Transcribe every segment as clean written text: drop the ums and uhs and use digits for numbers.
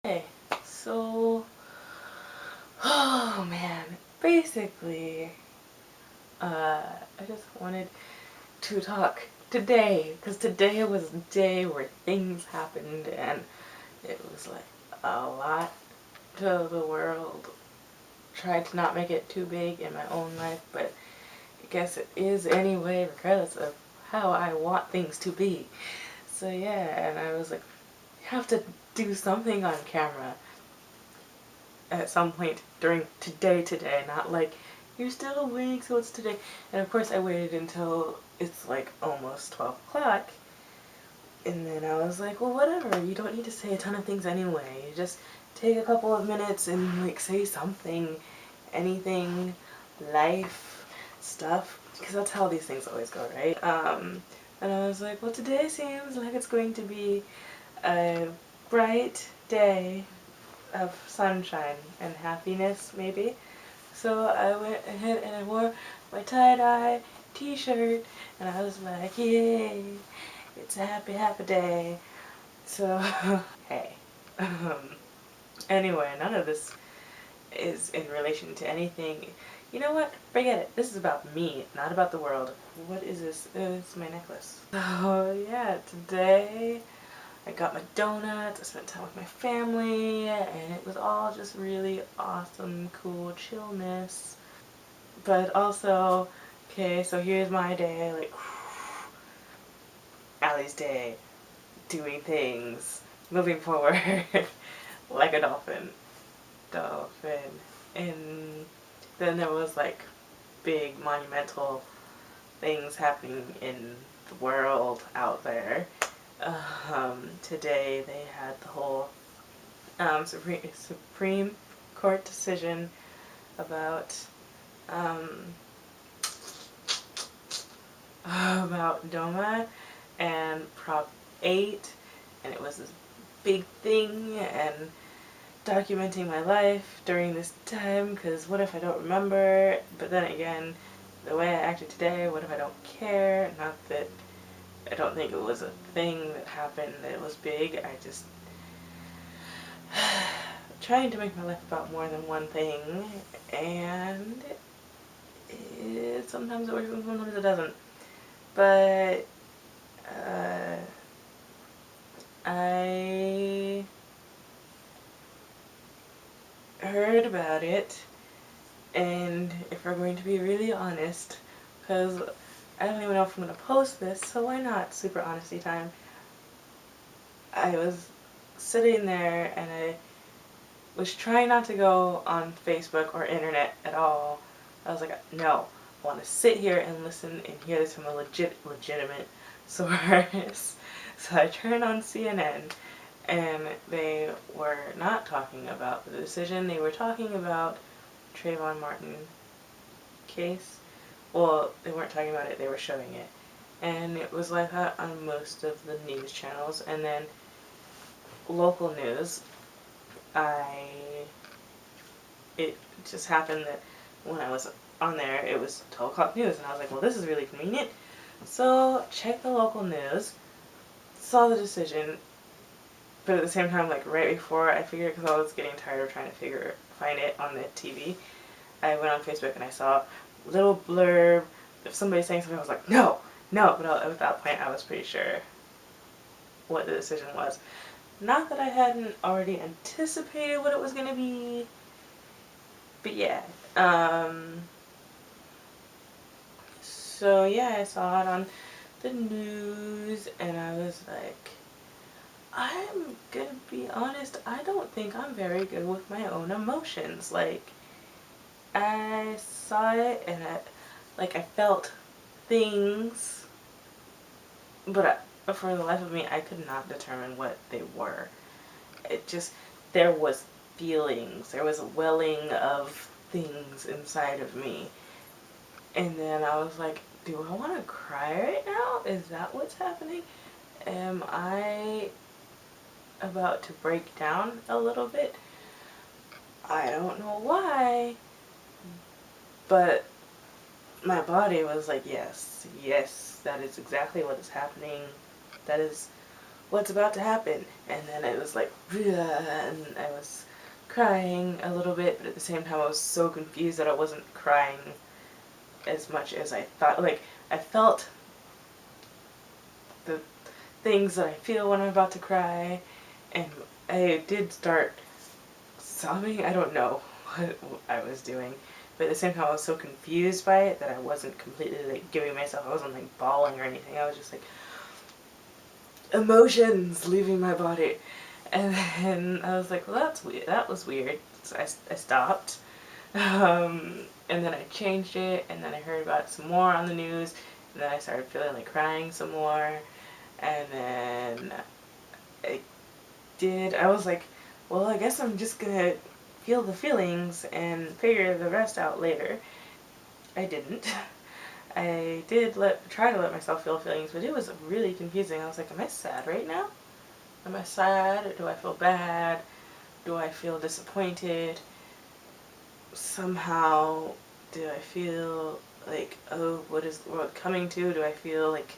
Hey, so, oh man, basically, I just wanted to talk today, because today was a day where things happened, and it was like a lot to the world. Tried to not make it too big in my own life, but I guess it is anyway, regardless of how I want things to be. So yeah, and I was like, you have to do something on camera at some point during today, not like, you're still awake, so it's today. And of course I waited until it's like almost 12 o'clock, and then I was like, well, whatever, you don't need to say a ton of things anyway. You just take a couple of minutes and like say something, anything, life, stuff, because that's how these things always go, right? And I was like, well, today seems like it's going to be a bright day of sunshine and happiness, maybe. So I went ahead and I wore my tie-dye t-shirt, and I was like, yay, it's a happy, happy day. So, hey. Anyway, none of this is in relation to anything. You know what? Forget it. This is about me, not about the world. What is this? It's my necklace. So, yeah, today I got my donuts, I spent time with my family, and it was all just really awesome, cool chillness. But also, okay, so here's my day, like, Allie's day, doing things, moving forward, like a dolphin. Dolphin. And then there was, like, big monumental things happening in the world out there. Today they had the whole Supreme Court decision about about DOMA and Prop 8, and it was this big thing, and documenting my life during this time, because what if I don't remember? But then again, the way I acted today, what if I don't care? Not that I don't think it was a thing that happened that was big, I just trying to make my life about more than one thing, and sometimes it works and sometimes it doesn't. But I heard about it, and if we're going to be really honest, because I don't even know if I'm going to post this, so why not super honesty time. I was sitting there and I was trying not to go on Facebook or internet at all. I was like, no, I want to sit here and listen and hear this from a legitimate source. So I turned on CNN, and they were not talking about the decision. They were talking about Trayvon Martin case. Well, they weren't talking about it, they were showing it. And it was like that on most of the news channels. And then local news, it just happened that when I was on there, it was 12 o'clock news, and I was like, well, this is really convenient. So, check the local news, saw the decision, but at the same time, like, right before I figured, because I was getting tired of trying to find it on the TV, I went on Facebook and I saw a little blurb, if somebody saying something, I was like, no, no, but at that point, I was pretty sure what the decision was. Not that I hadn't already anticipated what it was going to be, but yeah. So yeah, I saw it on the news, and I was like, I'm gonna be honest, I don't think I'm very good with my own emotions. Like, I saw it, and I felt things, but for the life of me, I could not determine what they were. It just, there was feelings, there was a welling of things inside of me. And then I was like, do I want to cry right now? Is that what's happening? Am I about to break down a little bit? I don't know why, but my body was like, yes, yes, that is exactly what is happening. That is what's about to happen? And then it was like, and I was crying a little bit, but at the same time I was so confused that I wasn't crying as much as I thought. Like, I felt the things that I feel when I'm about to cry, and I did start sobbing. I don't know what I was doing, but at the same time I was so confused by it that I wasn't completely like giving myself, I wasn't like bawling or anything. I was just like, emotions leaving my body. And then I was like, well, that's weird. That was weird. So I stopped. And then I changed it, and then I heard about it some more on the news, and then I started feeling like crying some more. And then I was like, well, I guess I'm just gonna feel the feelings and figure the rest out later. I didn't. I did try to let myself feel feelings, but it was really confusing. I was like, am I sad right now? Am I sad? Or do I feel bad? Do I feel disappointed? Somehow, do I feel like, oh, what is the world coming to? Do I feel like,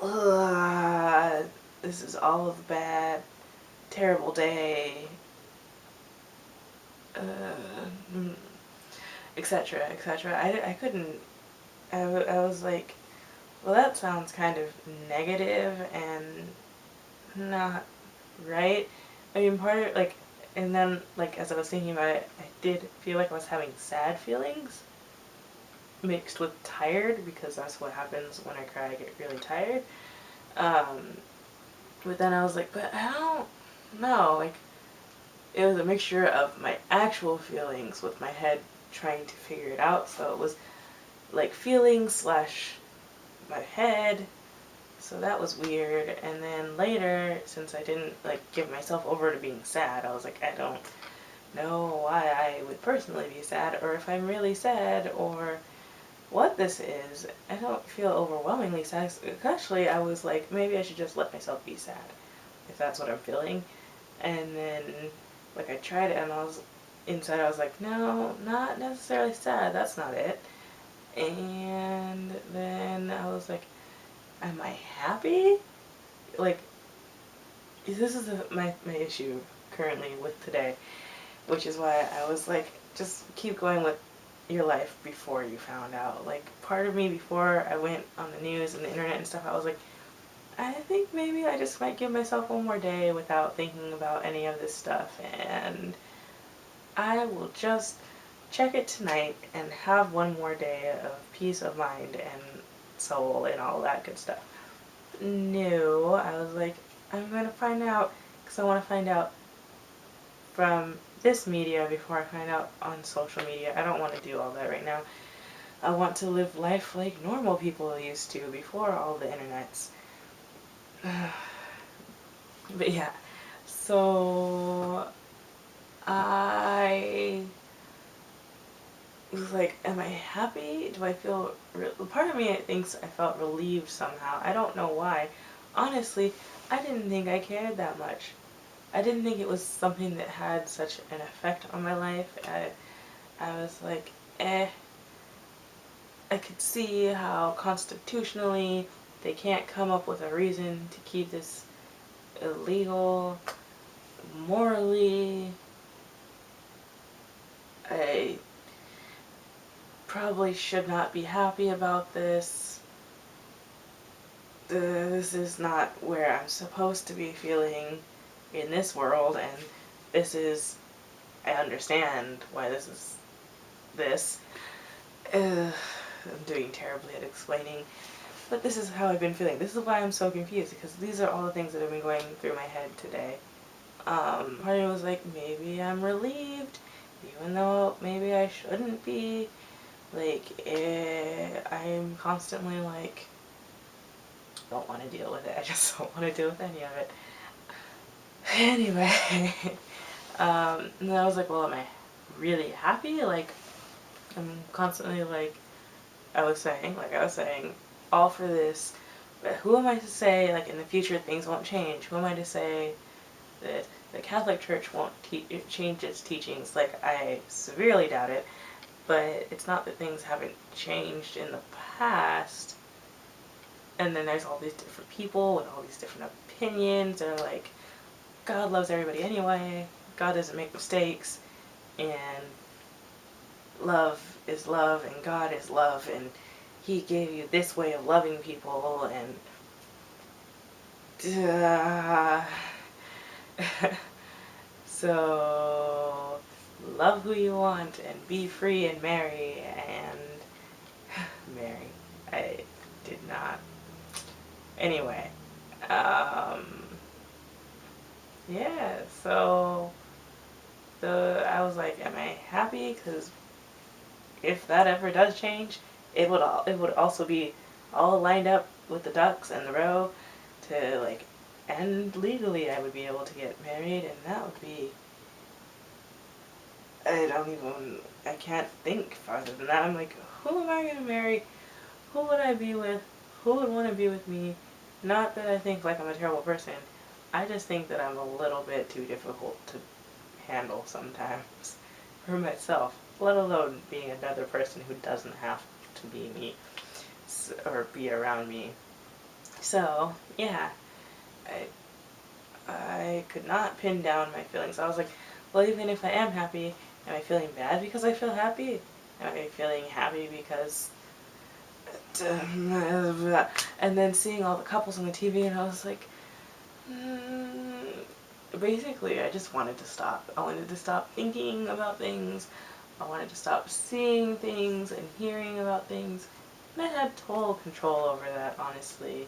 ugh, this is all of the bad, terrible day, etc., etc. I couldn't, I was like, well, that sounds kind of negative and not right. I mean, part of, like, and then, like, as I was thinking about it, I did feel like I was having sad feelings mixed with tired, because that's what happens when I cry, I get really tired. But then I was like, but I don't know, like, it was a mixture of my actual feelings with my head trying to figure it out, so it was like feelings slash my head, so that was weird. And then later, since I didn't like give myself over to being sad, I was like, I don't know why I would personally be sad, or if I'm really sad, or what this is. I don't feel overwhelmingly sad. Actually, I was like, maybe I should just let myself be sad, if that's what I'm feeling. And then, like, I tried it, and I was, inside I was like, no, not necessarily sad, that's not it. And then I was like, am I happy? Like, this is my issue currently with today, which is why I was like, just keep going with your life before you found out. Like, part of me, before I went on the news and the internet and stuff, I was like, I think maybe I just might give myself one more day without thinking about any of this stuff, and I will just check it tonight and have one more day of peace of mind and soul and all that good stuff. No, I was like, I'm going to find out, because I want to find out from this media before I find out on social media. I don't want to do all that right now. I want to live life like normal people used to before all the internets. But yeah, so I was like, am I happy? Do I feel, part of me thinks I felt relieved somehow. I don't know why. Honestly, I didn't think I cared that much. I didn't think it was something that had such an effect on my life. I was like, eh. I could see how constitutionally they can't come up with a reason to keep this illegal. Morally, I probably should not be happy about this. This is not where I'm supposed to be feeling in this world, and this is, I understand why this is this. I'm doing terribly at explaining, but this is how I've been feeling. This is why I'm so confused, because these are all the things that have been going through my head today. Part of me was like, maybe I'm relieved, even though maybe I shouldn't be. Like, I'm constantly like, don't want to deal with it. I just don't want to deal with any of it. Anyway, and then I was like, well, am I really happy? Like, I'm constantly like, I was saying, all for this, but who am I to say, like, in the future things won't change? Who am I to say that the Catholic Church won't change its teachings? Like, I severely doubt it, but it's not that things haven't changed in the past. And then there's all these different people with all these different opinions. They're like, God loves everybody anyway. God doesn't make mistakes. And love is love, and God is love, and He gave you this way of loving people, and so love who you want and be free and marry. And marry, I did not. Anyway, yeah, so I was like, am I happy? Because if that ever does change, it would also be all lined up with the ducks in the row to, like, and legally I would be able to get married, and that would be, I can't think farther than that. I'm like, who am I gonna marry? Who would I be with? Who would want to be with me? Not that I think like I'm a terrible person. I just think that I'm a little bit too difficult to handle sometimes for myself, let alone being another person who doesn't have to be me or be around me. So, yeah, I could not pin down my feelings. I was like, well, even if I am happy, am I feeling bad because I feel happy? Am I feeling happy because... And then seeing all the couples on the TV, and I was like, basically, I just wanted to stop. I wanted to stop thinking about things. I wanted to stop seeing things and hearing about things. And I had total control over that, honestly.